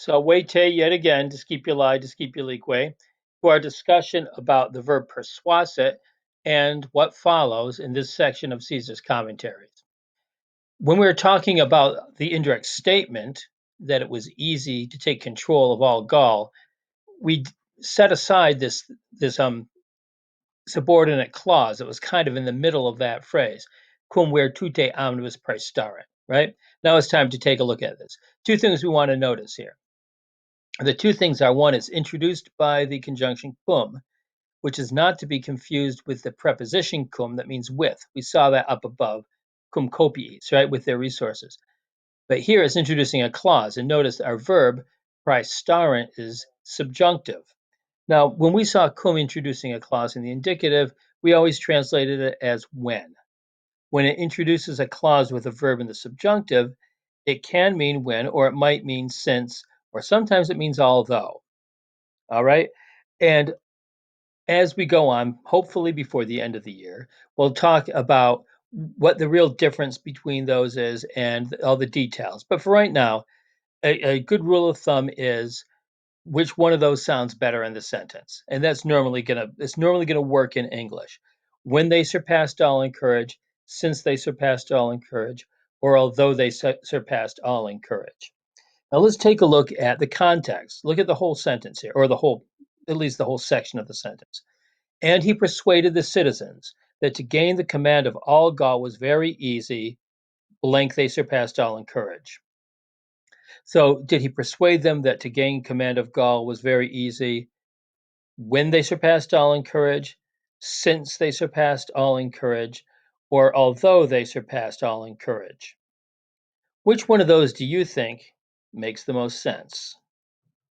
So waite yet again to keep you lie, to keep you leak way, to our discussion about the verb persuasit and what follows in this section of Caesar's commentaries. When we were talking about the indirect statement that it was easy to take control of all Gaul, we set aside this subordinate clause that was kind of in the middle of that phrase, cum virtute omnibus praestaret, right? Now it's time to take a look at this. Two things we want to notice here. The two things are: one, it's introduced by the conjunction cum, which is not to be confused with the preposition cum that means with. We saw that up above, cum copiis, right, with their resources. But here it's introducing a clause, and notice our verb praestarent is subjunctive. Now, when we saw cum introducing a clause in the indicative, we always translated it as when. When it introduces a clause with a verb in the subjunctive, it can mean when, or it might mean since, or sometimes it means although. All right. And as we go on, hopefully before the end of the year, we'll talk about what the real difference between those is and all the details. But for right now, a good rule of thumb is which one of those sounds better in the sentence. And it's normally gonna work in English. When they surpassed all in courage, since they surpassed all in courage, or although they surpassed all in courage. Now let's take a look at the context. Look at the whole sentence here, or at least the whole section of the sentence. And he persuaded the citizens that to gain the command of all Gaul was very easy, blank they surpassed all in courage. So did he persuade them that to gain command of Gaul was very easy when they surpassed all in courage, since they surpassed all in courage, or although they surpassed all in courage? Which one of those do you think makes the most sense?